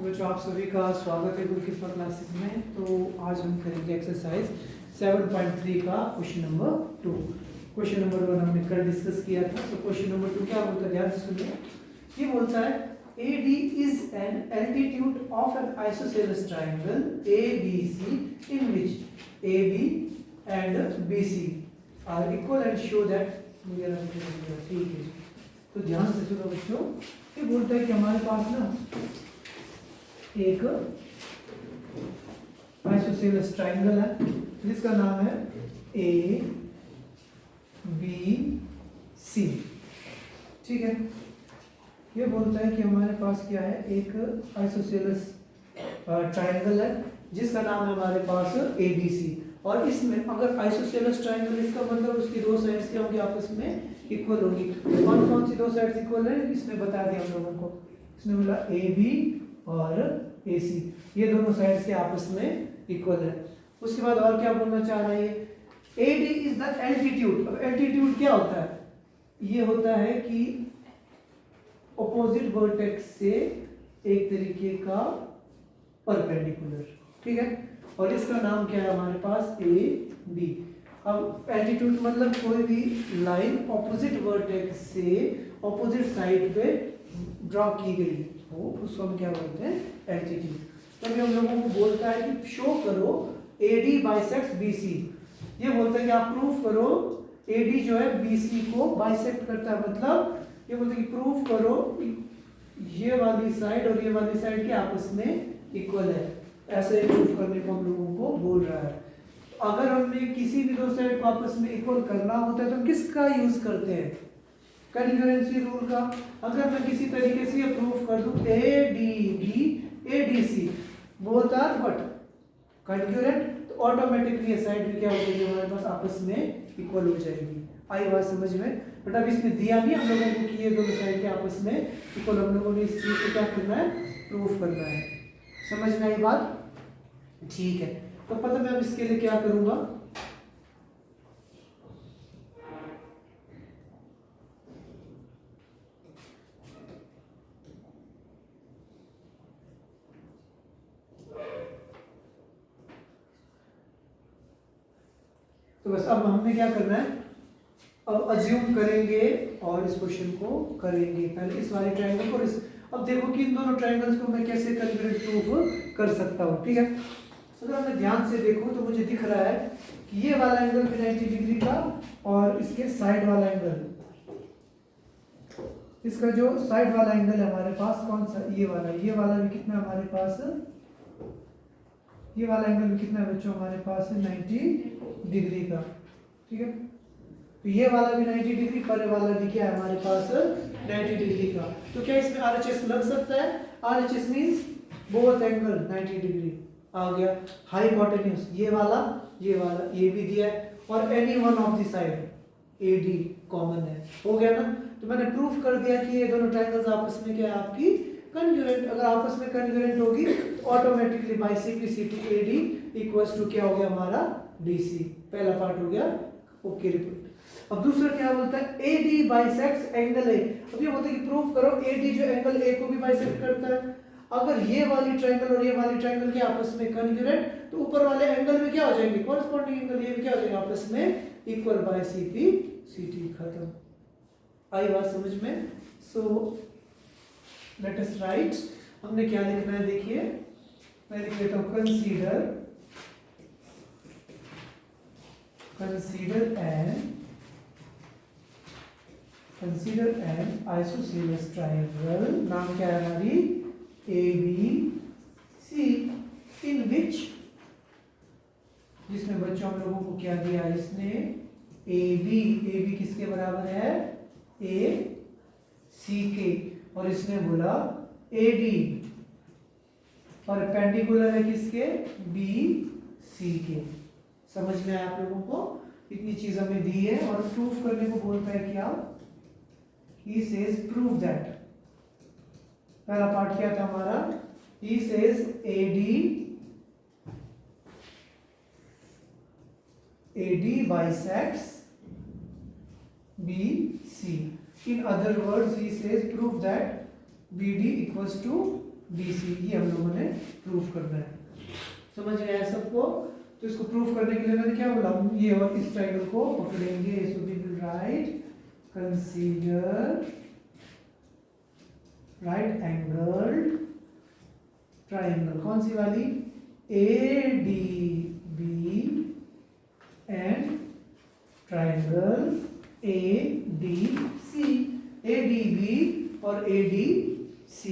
तो बच्चों आप सभी का स्वागत है गुरुकृपा क्लासेस में। तो आज हम करेंगे एक्सरसाइज 7.3 का क्वेश्चन नंबर 2। क्वेश्चन नंबर 1 हमने कल डिस्कस किया था। तो क्वेश्चन नंबर 2 क्या बोलता है, ध्यान से सुनिए। ये बोलता है AD is an altitude of an isosceles triangle ABC in which AB and BC are equal and show that ठीक है। तो ध्यान से सुनो बच्चों, ये बोलता है कि हमारे पास ना एक आइसोसेलेस ट्राइंगल है जिसका नाम है A B C। ठीक है, ये बोलता है कि हमारे पास क्या है, एक आइसोसेलेस ट्राइंगल है जिसका नाम है हमारे पास ABC। और इसमें अगर आइसोसेलेस ट्राइंगल, इसका मतलब उसकी दो साइड्स क्या होंगी, आपस में इक्वल होगी। कौन कौन सी दो साइड्स इक्वल है, इसने बता दिया हम लोगों को। इसने बोला AB और AC, ये दोनों साइड्स के आपस में इक्वल है। उसके बाद और क्या बोलना चाह रहा है, AD इज द एल्टीट्यूड। अब एल्टीट्यूड क्या होता है, ये होता है कि ऑपोजिट वर्टेक्स से एक तरीके का परपेंडिकुलर। ठीक है, और इसका नाम क्या है हमारे पास AB। अब एल्टीट्यूड मतलब कोई भी लाइन ऑपोजिट वर्टेक्स से ऑपोजिट साइड पे ड्रॉ की गई हो, उसको हम क्या बोलते हैं, एल्टीट्यूड। तो हम लोगों को बोलता है कि शो करो AD बाइसेक्ट्स BC। ये बोलता है कि आप प्रूफ करो AD जो है BC को बाइसेक्ट करता है। मतलब ये बोलते हैं कि प्रूफ करो ये वाली साइड और ये वाली साइड के आपस में इक्वल है। ऐसे प्रूफ करने को हम लोगों को बोल रहा है। अगर हमें किसी भी दो साइड को आपस में इक्वल करना होता है तो हम किसका यूज करते हैं, कन्ग्रुएंसी रूल का। अगर मैं किसी तरीके से ये प्रूफ कर दूं ADB ADC both are what, congruent, तो ऑटोमेटिकली ये साइड भी क्या हो जाएगी, हमारे पास आपस में इक्वल हो जाएगी। आई बात समझ में। बट अब इसमें दिया नहीं हम लोगों को कि ये दोनों साइड के आपस में इक्वल, हम लोगों ने इस चीज को क्या करना है, प्रूफ करना है। समझ में आई बात, ठीक है। तो पता मैं अब इसके लिए क्या करूंगा, तो बस अब हमने क्या करना है, अब अज्यूम करेंगे और इस क्वेश्चन को करेंगे। पहले इस वाले ट्रायंगल को अब देखो कि इन दोनों ट्रायंगल्स को मैं कैसे कन्ग्रुएंट प्रूफ कर सकता हूँ। ठीक है, अगर मैं ध्यान से देखूं तो मुझे दिख रहा है कि ये वाला एंगल भी 90 डिग्री का और इसके साइड वाला एंगल, इसका जो साइड वाला एंगल है हमारे पास कौन सा, ये वाला भी कितना हमारे पास, ये वाला एंगल भी कितना है बच्चों हमारे पास है 90 डिग्री का। ठीक है, तो ये वाला भी 90 डिग्री, पर वाला भी क्या है हमारे पास 90 डिग्री का। तो क्या इसमें RHS लग सकता है, RHS means both angle 90 degree आ गया। हाइपोटेन्यूज ये वाला ये भी दिया है, और any one of the side AD common है, हो गया ना। तो मैंने प्रूफ कर दिया कि ये दोनों ट्रायंगल्स आपस में क्या है, आपकी कन्ग्रुएंट। अगर आपस में कन्ग्रुएंट होगी तो ऑटोमेटिकली बाइसेक्टिसिटी AD इक्वल्स टू क्या हो गया हमारा BC। पहला पार्ट हो गया, ओके रिपोर्ट। अब दूसरा क्या बोलता है, AD बाइसेक्ट्स एंगल A। अब ये बोलते हैं कि प्रूफ करो AD जो एंगल A को भी बाइसेक्ट करता है। अगर ये वाली ट्रायंगल और ये वाली ट्रायंगल के आपस में कन्ग्रुएंट, तो ऊपर वाले एंगल में क्या हो जाएंगे, कॉरेस्पॉन्डिंग एंगल, ये भी क्या हो जाएगा आपस में इक्वल, बाय CP खत्म। आई बात समझ में। सो लेट अस राइट, हमने क्या लिखना है, देखिए मैं लिख लेता हूं, कंसीडर एन आइसोसेलेस ट्रायंगल, नाम क्या है हमारी ABC, इन विच, जिसमें बच्चों हम लोगों को क्या दिया, इसने AB किसके बराबर है, AC के, और इसने बोला AD परपेंडिकुलर है किसके, BC के। समझ में आया आप लोगों को, इतनी चीज हमें दी है और प्रूफ करने को बोलता है क्या, he says prove that। पहला पार्ट क्या था हमारा, he says AD bisects BC। In other words, he says prove that BD equals to BC, ये हम लोगों ने प्रूव करना है। समझ में आया सबको? तो इसको प्रूव करने के लिए मैंने क्या बोला, ये और इस ट्रायंगल को पकड़ेंगे, so we will write consider right angled triangle. कौन सी वाली? ADB and triangle ADC, ADB और ADC।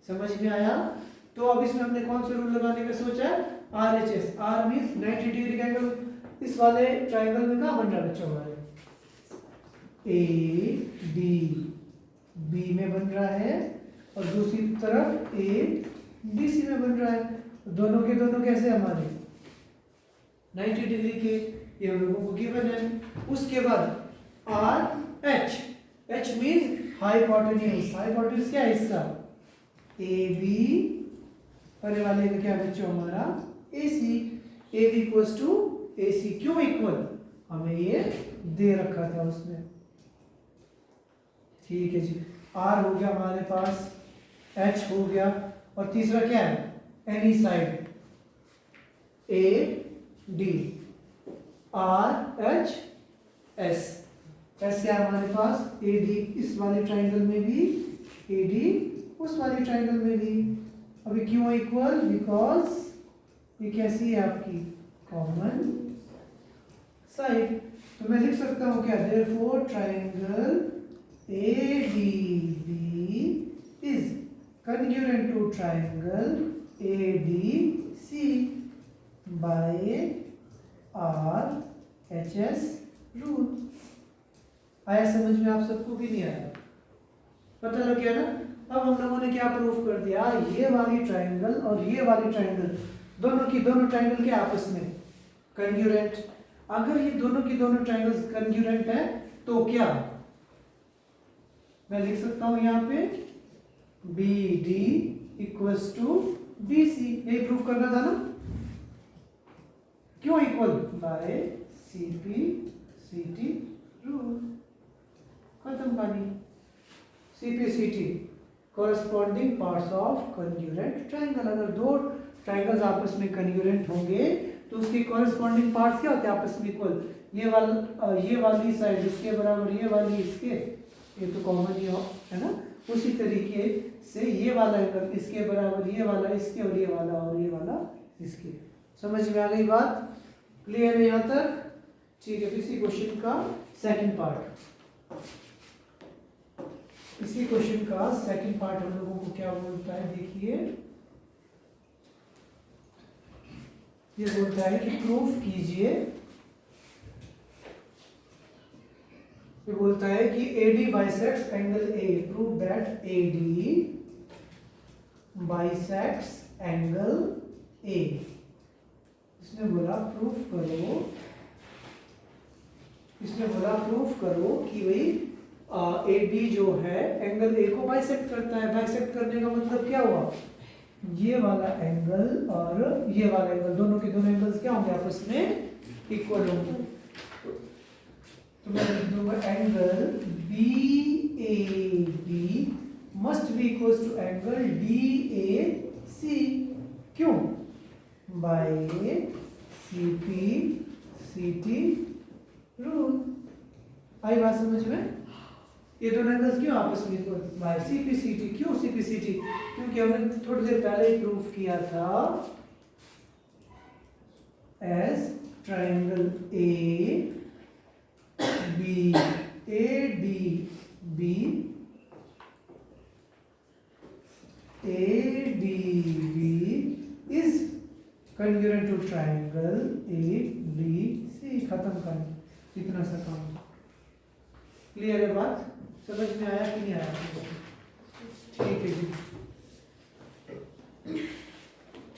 समझ में आया? तो अब इसमें हमने कौन सा रूल लगाने का सोचा है? RHS, R मीन्स 90 डिग्री का एंगल। इस वाले ट्रायंगल में कहाँ बन रहा है बच्चों हमारे? ADB में बन रहा है और दूसरी तरफ ADC में बन रहा है। दोनों के दोनों कैसे हमारे 90 डिग्री के, ये हम लोगों को गिवन है। उसके बाद RH, H means hypotenuse. Hypotenuse क्या है इसका? AB, पहले वाले में क्या बच्चों हमारा? AC। AB equals to AC। क्यों इक्वल? हमें ये दे रखा था उसमें। ठीक है जी, R हो गया हमारे पास, H हो गया, और तीसरा क्या है? Any side AD, RHS। S क्या है हमारे पास? AD इस वाले ट्रायंगल में भी, AD उस वाले ट्रायंगल में भी। अभी क्यों इक्वल? बिकॉज ये कैसी है आपकी? Common side. तो मैं लिख सकता हूं क्या? Therefore triangle ADB is congruent to triangle ADC by RHS rule। आया समझ में आप सबको भी नहीं आया? पता लग गया ना? अब हम लोगों ने क्या प्रूफ कर दिया? ये वाली ट्रायंगल और ये वाली ट्रायंगल, दोनों ट्रायंगल के आपस में कन्ग्रुएंट। अगर ये दोनों की दोनों ट्रायंगल्स कन्ग्रुएंट है तो क्या मैं लिख सकता हूं यहाँ पे? BD equals to BC। यही प्रूफ करना था ना? क्यों इक्वल? By CP CT rule. खत्म कहानी। CP CT corresponding parts of congruent triangle। अगर दो ट्रायंगल्स आपस में कन्ग्रुएंट होंगे तो उसके कॉरेस्पॉन्डिंग पार्ट्स क्या होते हैं आपस में? इक्वल। ये वाली साइड इसके बराबर, ये वाली इसके, ये तो कॉमन ही है ना? उसी तरीके से ये वाला एंगल इसके बराबर, ये वाला इसके, और ये वाला इसके। समझ में आ गई बात? क्लियर है यहाँ तक? ठीक है। इसी क्वेश्चन का सेकंड पार्ट, इसी क्वेश्चन का सेकंड पार्ट हम लोगों को क्या बोलता है? देखिए, ये बोलता है कि प्रूफ कीजिए, ये बोलता है कि AD bisects angle A। Prove that AD bisects angle A। इसने बोला प्रूफ करो, इसने बोला प्रूफ करो कि भाई AD जो है एंगल A को बाइसेक्ट करता है। बाइसेक्ट करने का मतलब क्या हुआ? ये वाला एंगल और ये वाला एंगल, दोनों के दोनों एंगल्स क्या होंगे? आपस में इक्वल होंगे। तो मैं लिख दूंगा angle BAD must be equal to angle DAC। क्यों? By CP CT rule. आई बात समझ में? ये दोनों एंगल्स क्यों आपस में इक्वल? By CP CT। क्यों CP CT? क्योंकि हमने थोड़ी देर पहले ही प्रूफ किया था as triangle ADB is congruent to triangle ABC। खत्म कर, इतना सा काम। क्लियर है बात? समझ में आया कि नहीं आया? ठीक है जी,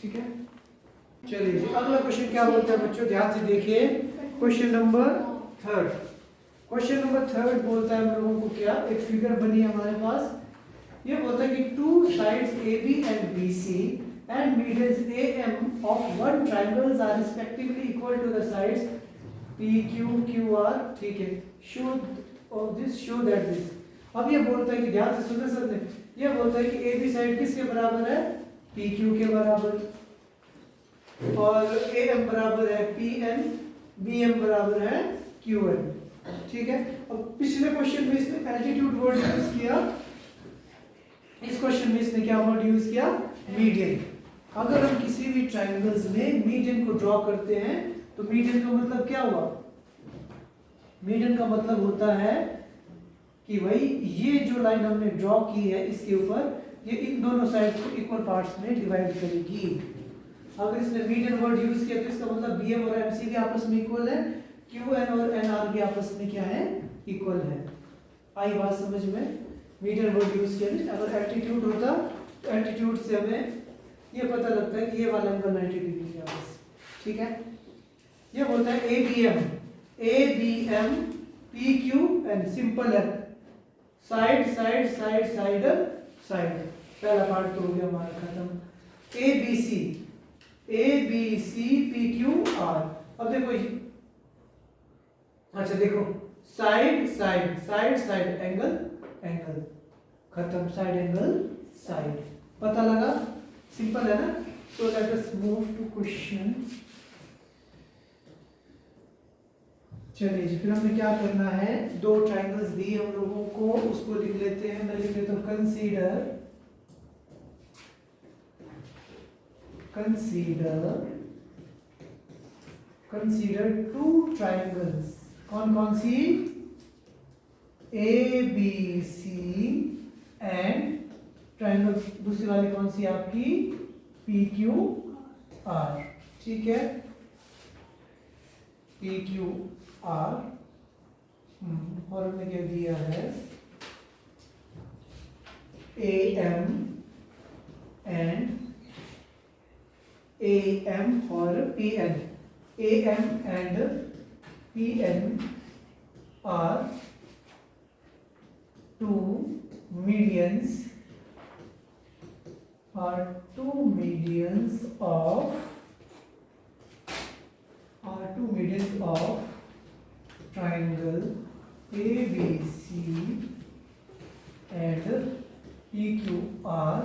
ठीक है। चलिए जी, अगला क्वेश्चन क्या बोलता है बच्चों? ध्यान से देखिए, question number third. Question number third बोलता है हम लोगों को क्या? एक फिगर बनी है हमारे पास। ये बोलता है कि two sides AB and BC and middles AM of one triangles are respectively equal to the sides PQ QR। ठीक है, show this, show that this. अब ये बोलता है कि ध्यान से सुनने सबने, ये बोलता है कि ए बी साइड किसके बराबर है, पी क्यू के बराबर, और ए एम बराबर है पी एन, बी एम बराबर है क्यू एन। ठीक है, अब पिछले क्वेश्चन में इसने एल्टीट्यूड वर्ड यूज किया, इस क्वेश्चन में इसने क्या वर्ड यूज किया, मीडियन। अगर हम किसी भी ट्रायंगल्स में मीडियन को ड्रॉ करते हैं तो मीडियन का मतलब क्या हुआ, मीडियन का मतलब होता है कि भाई ये जो लाइन हमने ड्रॉ की है इसके ऊपर, ये इन दोनों साइड को इक्वल पार्ट्स में डिवाइड करेगी। अगर इसने मीडियन वर्ड यूज किया तो इसका मतलब बी एम और एम सी भी आपस में इक्वल है, क्यू एन और एन आर भी आपस में क्या है, इक्वल है। आई बात समझ में, मीडियन वर्ड यूज किया। अगर एल्टीट्यूड होता तो एल्टीट्यूड से हमें ये पता लगता है कि ये वाला एंगल 90 डिग्री है बस। ठीक है, ये बोलता है A B M P Q N, simple है, side side side side side, पहला पार्ट तो हो गया हमारा खत्म। A B C P Q R, अब देखो अच्छा देखो, side side side side angle angle, खत्म, साइड एंगल साइड, पता लगा, सिंपल है ना। So let us move to question. चलिए जी, फिर हमें क्या करना है, दो ट्रायंगल्स दिए हम लोगों को, उसको लिख लेते हैं। मैं लिख लेता हूं कंसीडर टू ट्रायंगल्स, कौन कौन सी, A B C and triangle दूसरी वाली कौन सी आपकी, पी क्यू आर। ठीक है, पी क्यू आर, और हमने क्या दिया है, ए एम और P N, A M and P N are two medians of triangle ABC and PQR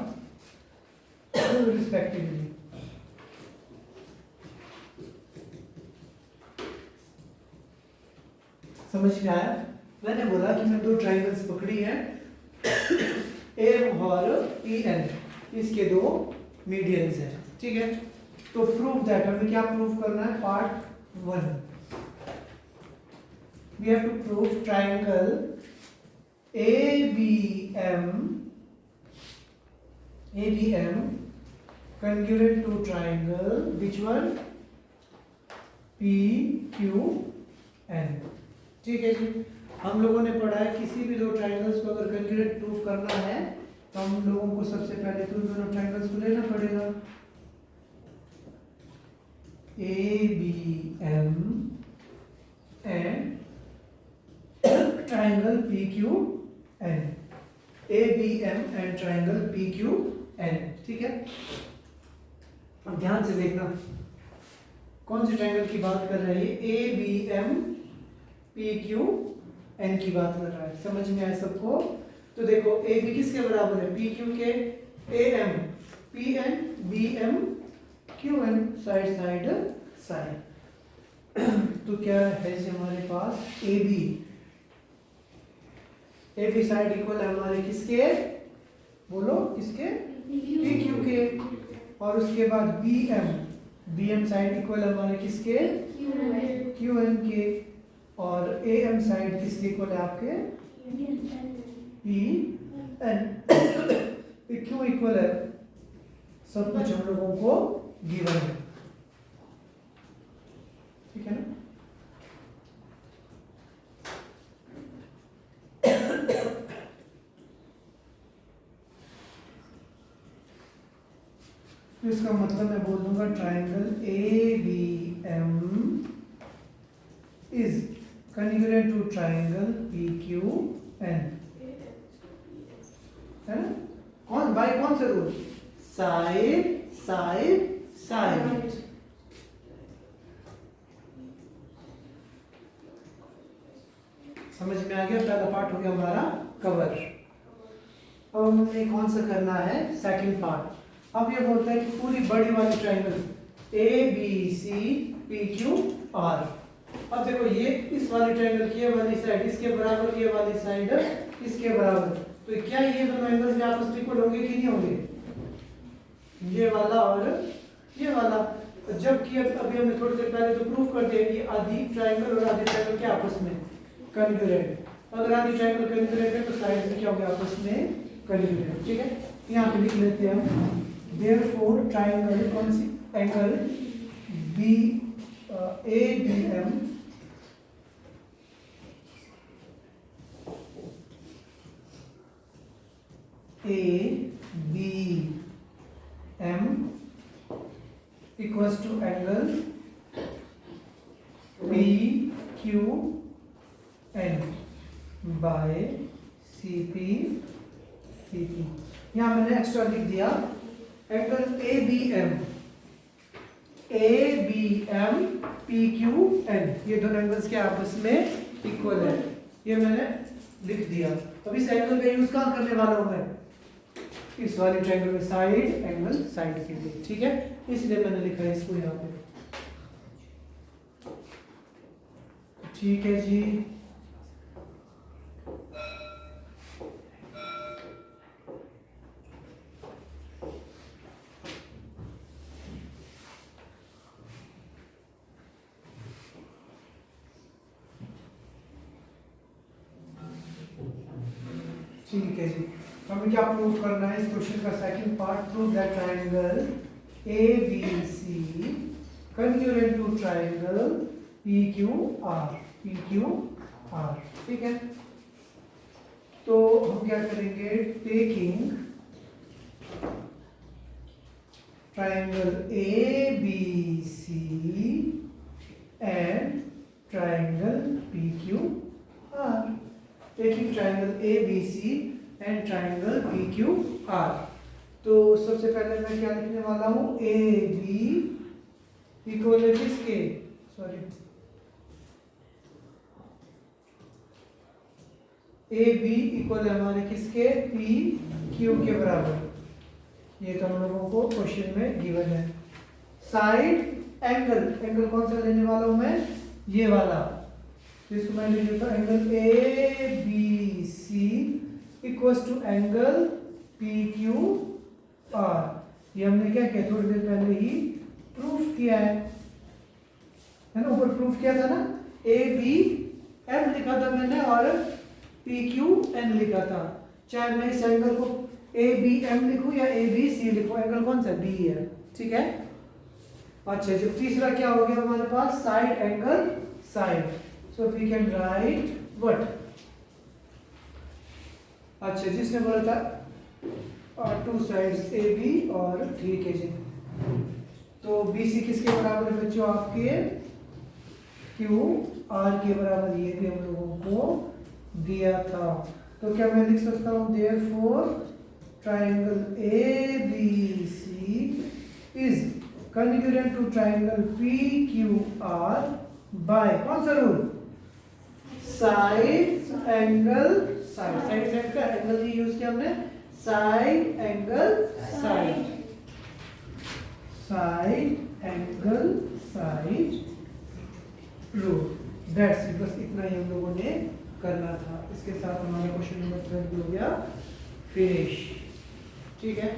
respectively. समझ में आया? मैंने बोला कि मैं दो ट्रायंगल्स पकड़ी हैं, एम और पी एन, इसके दो मीडियंस हैं। ठीक है, तो प्रूव दैट, हमें क्या प्रूव करना है, part 1, we have to prove triangle ABM congruent to triangle which one, PQN। ठीक है जी, हम लोगों ने पढ़ा है किसी भी दो ट्रायंगल्स को अगर कंक्रीट प्रूफ करना है तो हम लोगों को सबसे पहले तो दोनों ट्रायंगल्स को लेना पड़ेगा, ABM and triangle PQN, ABM and triangle PQN। ठीक है, अब ध्यान से देखना कौन से ट्रायंगल की बात कर रहे हैं, ABM PQN की बात कर रहा है। समझ में आया सबको? तो देखो ए बी किसके बराबर है, पी क्यू के, A M P N B M Q N, side side side. तो क्या है जी हमारे पास, ए बी साइड इक्वल है हमारे किसके, बोलो किसके, पी क्यू के, और उसके बाद बी एम साइड इक्वल है हमारे किसके, क्यू एन के, और ए एम साइड किसके इक्वल है आपके, पी एन। क्यों इक्वल है, सब कुछ हम लोगों को गिवन है। ठीक है ना, तो इसका मतलब मैं बोल दूंगा triangle A B M is congruent to triangle PQN, है ना, कौन बाय कौन सा रूल, साइड साइड साइड। समझ में आ गया, पहला पार्ट हो गया हमारा कवर। अब हमें कौन सा करना है, सेकंड पार्ट। अब ये बोलता है कि पूरी बड़ी वाली ट्राइंगल ABCPQR। अब देखो ये इस वाली ट्राइंगल की ये वाली साइड इसके बराबर, ये वाली साइड इसके बराबर, तो क्या ये दोनों एंगल्स में आपस में इक्वल होंगे कि नहीं होंगे, ये वाला और ये वाला। जबकि अभी हमने थोड़ी देर पहले तो प्रूव कर दिया कि आधी ट्राइंगल और आधी ट्राइंगल के आपस में कॉन्ग्रुएंट। अगर आधी ट्राइंगल कॉन्ग्रुएंट है तो साइड में क्या होगा, आपस में कॉन्ग्रुएंट। ठीक है, यहाँ पे लिख लेते हैं हम, देयरफॉर ट्राइंगल कौन सी, angle ABM equals to angle PQN by CP। यहाँ मैंने एक्स्ट्रा लिख दिया एंगल ABM PQN, ये दोनों एंगल्स के आपस में इक्वल है, ये मैंने लिख दिया। अब इस एंगल का यूज कहाँ करने वाला हूँ मैं, इस वाली ट्रायंगल में साइड एंगल साइड के लिए। ठीक है, इसलिए मैंने लिखा है इसको यहाँ पे। ठीक है जी, ठीक है जी। हमें क्या प्रूव करना है इस क्वेश्चन का second part, prove that triangle ABC congruent to triangle PQR। ठीक है, तो हम क्या करेंगे, taking triangle ABC and triangle PQR, taking triangle ABC and triangle PQR। तो सबसे पहले मैं क्या लिखने वाला हूँ, AB इक्वल है किसके, AB इक्वल है हमारे किसके, PQ के बराबर। ये तो हम लोगों को क्वेश्चन में गिवन है। साइड एंगल कौन सा लेने वाला हूँ मैं, ये वाला, तो इसको मैं ले लेता हूँ angle ABC equals to angle PQR। ये हमने क्या किया, थोड़ी देर पहले ही प्रूफ किया है ना, ऊपर प्रूफ किया था ना, ABM लिखा था मैंने और PQN लिखा था। चाहे मैं इस एंगल को ABM लिखूं या ABC लिखूं, एंगल कौन सा, B है। ठीक है, अच्छा जब तीसरा क्या हो गया हमारे पास, side angle side, so we can write what, अच्छा जिसने बोला था टू साइड्स AB और, ठीक है जी। तो BC किसके बराबर है बच्चों, आपके QR के बराबर, ये भी हम लोगों को दिया था। तो क्या मैं लिख सकता हूँ, therefore triangle ABC is congruent to triangle PQR by कौन सा rule, side angle side. Side का एंगल ही यूज किया हमने, side angle side rule. That's it, बस इतना ही हम लोगों ने करना था। इसके साथ हमारा क्वेश्चन नंबर 12 हो गया फिनिश। ठीक है।